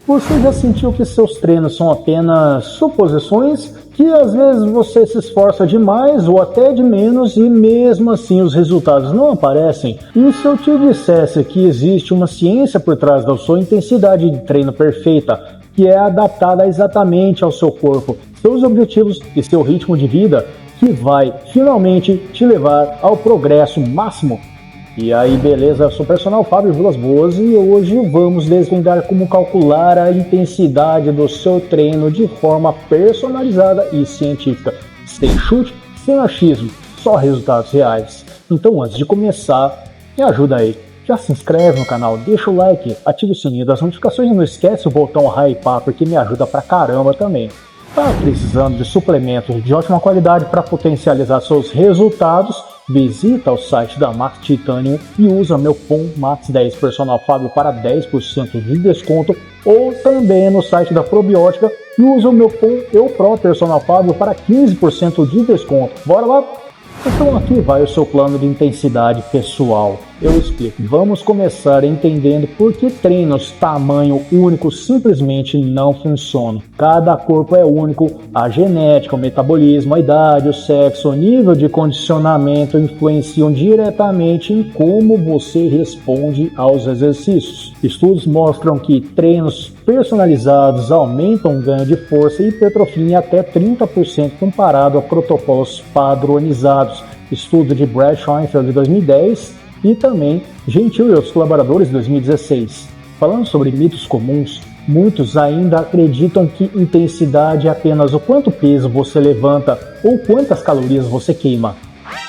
Você já sentiu que seus treinos são apenas suposições? Que às vezes você se esforça demais ou até de menos e mesmo assim os resultados não aparecem? E se eu te dissesse que existe uma ciência por trás da sua intensidade de treino perfeita, que é adaptada exatamente ao seu corpo, seus objetivos e seu ritmo de vida, que vai finalmente te levar ao progresso máximo? E aí, beleza? Eu sou o personal Fábio Vilas Boas e hoje vamos desvendar como calcular a intensidade do seu treino de forma personalizada e científica, sem chute, sem achismo, só resultados reais. Então, antes de começar, me ajuda aí. Já se inscreve no canal, deixa o like, ativa o sininho das notificações e não esquece o botão hypar porque me ajuda pra caramba também. Tá precisando de suplementos de ótima qualidade para potencializar seus resultados? Visita o site da Max Titanium e usa meu POM Max 10 Personal Fábio para 10% de desconto, ou também no site da Probiótica e usa o meu POM Eu Pro Personal Fábio para 15% de desconto. Bora lá? Então aqui vai o seu plano de intensidade pessoal. Eu explico. Vamos começar entendendo por que treinos tamanho único simplesmente não funcionam. Cada corpo é único, a genética, o metabolismo, a idade, o sexo, o nível de condicionamento influenciam diretamente em como você responde aos exercícios. Estudos mostram que treinos personalizados aumentam o ganho de força e hipertrofia em até 30% comparado a protocolos padronizados. Estudo de Brad Schoenfeld de 2010 e também Gentil e outros colaboradores de 2016. Falando sobre mitos comuns, muitos ainda acreditam que intensidade é apenas o quanto peso você levanta ou quantas calorias você queima.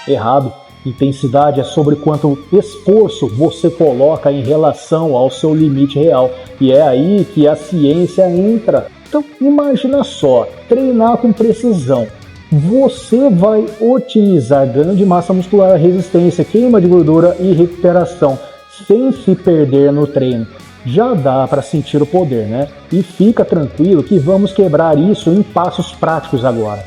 Errado. Intensidade é sobre quanto esforço você coloca em relação ao seu limite real. E é aí que a ciência entra. Então imagina só, treinar com precisão. Você vai otimizar ganho de massa muscular, resistência, queima de gordura e recuperação, sem se perder no treino. Já dá para sentir o poder, né? E fica tranquilo que vamos quebrar isso em passos práticos agora.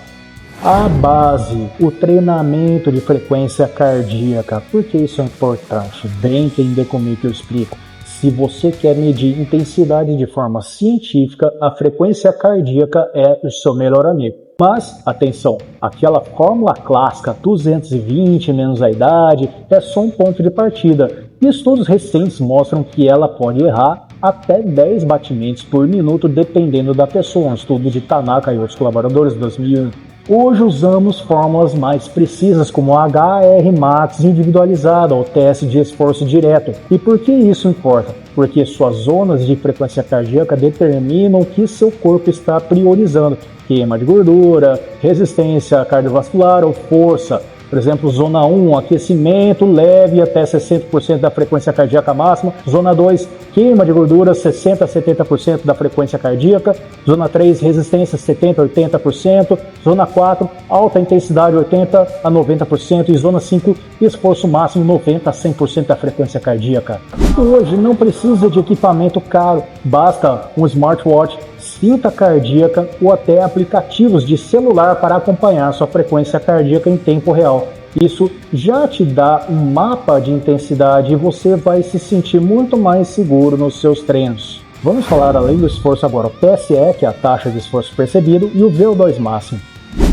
A base, o treinamento de frequência cardíaca. Por que isso é importante? Vem entender comigo que eu explico. Se você quer medir intensidade de forma científica, a frequência cardíaca é o seu melhor amigo. Mas, atenção, aquela fórmula clássica 220 menos a idade é só um ponto de partida. E estudos recentes mostram que ela pode errar até 10 batimentos por minuto dependendo da pessoa. Um estudo de Tanaka e outros colaboradores de 2001. Hoje usamos fórmulas mais precisas como a HR Max individualizada ou teste de esforço direto. E por que isso importa? Porque suas zonas de frequência cardíaca determinam o que seu corpo está priorizando. Queima de gordura, resistência cardiovascular ou força. Por exemplo, zona 1, aquecimento leve até 60% da frequência cardíaca máxima. Zona 2, queima de gordura 60 a 70% da frequência cardíaca. Zona 3, resistência 70 a 80%. Zona 4, alta intensidade 80 a 90%. E zona 5, esforço máximo 90 a 100% da frequência cardíaca. Hoje não precisa de equipamento caro, basta um smartwatch, cinta cardíaca ou até aplicativos de celular para acompanhar sua frequência cardíaca em tempo real. Isso já te dá um mapa de intensidade e você vai se sentir muito mais seguro nos seus treinos. Vamos falar além do esforço agora o PSE, que é a taxa de esforço percebido, e o VO2 máximo.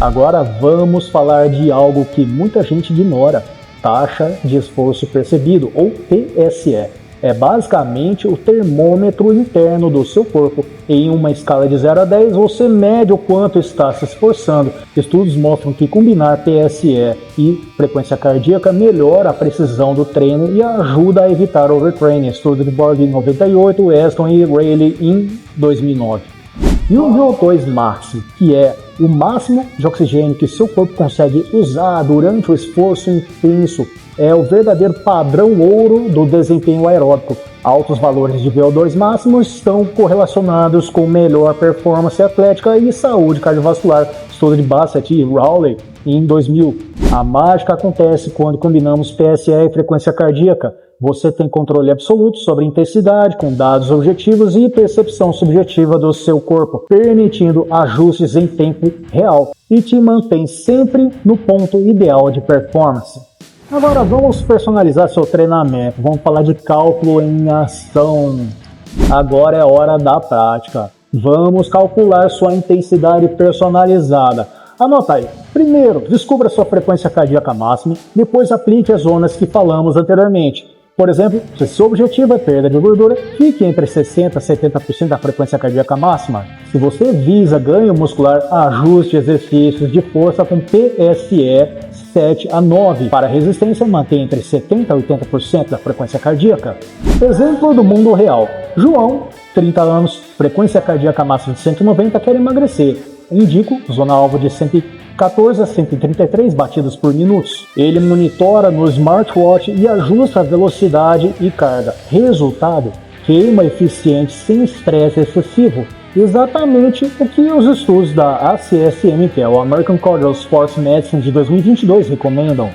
Agora vamos falar de algo que muita gente ignora, taxa de esforço percebido ou PSE. É basicamente o termômetro interno do seu corpo. Em uma escala de 0 a 10, você mede o quanto está se esforçando. Estudos mostram que combinar PSE e frequência cardíaca melhora a precisão do treino e ajuda a evitar overtraining. Estudo de Borg em 98, Weston e Rayleigh em 2009. E o VO2 max, que é o máximo de oxigênio que seu corpo consegue usar durante o esforço intenso, é o verdadeiro padrão ouro do desempenho aeróbico. Altos valores de VO2 máximo estão correlacionados com melhor performance atlética e saúde cardiovascular. Estudo de Bassett e Rowley em 2000. A mágica acontece quando combinamos PSE e frequência cardíaca. Você tem controle absoluto sobre a intensidade, com dados objetivos e percepção subjetiva do seu corpo, permitindo ajustes em tempo real e te mantém sempre no ponto ideal de performance. Agora vamos personalizar seu treinamento, vamos falar de cálculo em ação. Agora é hora da prática. Vamos calcular sua intensidade personalizada. Anota aí. Primeiro, descubra sua frequência cardíaca máxima, depois aplique as zonas que falamos anteriormente. Por exemplo, se seu objetivo é perda de gordura, fique entre 60% a 70% da frequência cardíaca máxima. Se você visa ganho muscular, ajuste exercícios de força com PSE 7 a 9. Para resistência, mantenha entre 70% a 80% da frequência cardíaca. Exemplo do mundo real. João, 30 anos, frequência cardíaca máxima de 190, quer emagrecer. Indico zona alvo de 114 a 133 batidas por minuto. Ele monitora no smartwatch e ajusta a velocidade e carga. Resultado, queima eficiente sem estresse excessivo. Exatamente o que os estudos da ACSM, que é o American College of Sports Medicine de 2022, recomendam.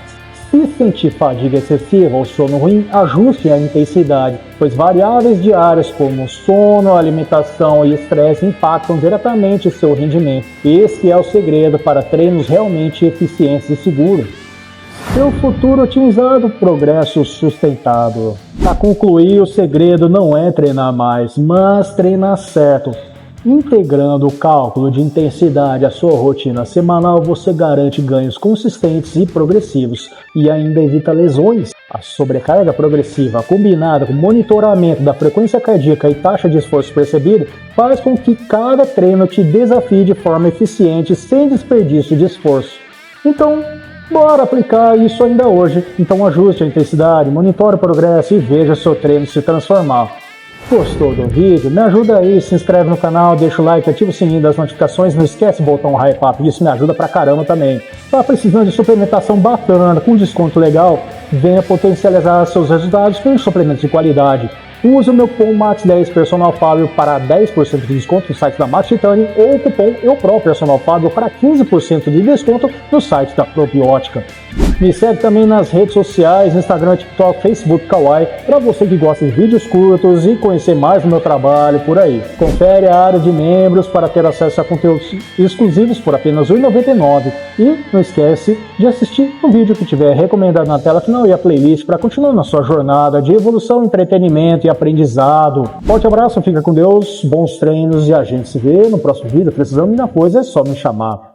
Se sentir fadiga excessiva ou sono ruim, ajuste a intensidade, pois variáveis diárias como sono, alimentação e estresse impactam diretamente seu rendimento. Esse é o segredo para treinos realmente eficientes e seguros. Seu futuro otimizado, progresso sustentado. Para concluir, o segredo não é treinar mais, mas treinar certo. Integrando o cálculo de intensidade à sua rotina semanal, você garante ganhos consistentes e progressivos e ainda evita lesões. A sobrecarga progressiva, combinada com monitoramento da frequência cardíaca e taxa de esforço percebido, faz com que cada treino te desafie de forma eficiente sem desperdício de esforço. Então, bora aplicar isso ainda hoje. Então ajuste a intensidade, monitore o progresso e veja seu treino se transformar. Gostou do vídeo? Me ajuda aí, se inscreve no canal, deixa o like, ativa o sininho das notificações, não esquece o botão hype up, isso me ajuda pra caramba também. Tá precisando de suplementação bacana, com desconto legal? Venha potencializar seus resultados com suplementos de qualidade. Use o meu cupom MAX10 Personal Fábio para 10% de desconto no site da Max Titanium ou o cupom EUPRO Personal Fábio para 15% de desconto no site da Probiótica. Me segue também nas redes sociais, Instagram, TikTok, Facebook, Kawaii, para você que gosta de vídeos curtos e conhecer mais do meu trabalho por aí. Confere a área de membros para ter acesso a conteúdos exclusivos por apenas R$ 1,99. E não esquece de assistir o vídeo que tiver recomendado na tela final e a playlist para continuar na sua jornada de evolução, entretenimento e aprendizado. Forte abraço, fica com Deus, bons treinos e a gente se vê no próximo vídeo. Precisando de uma coisa, é só me chamar.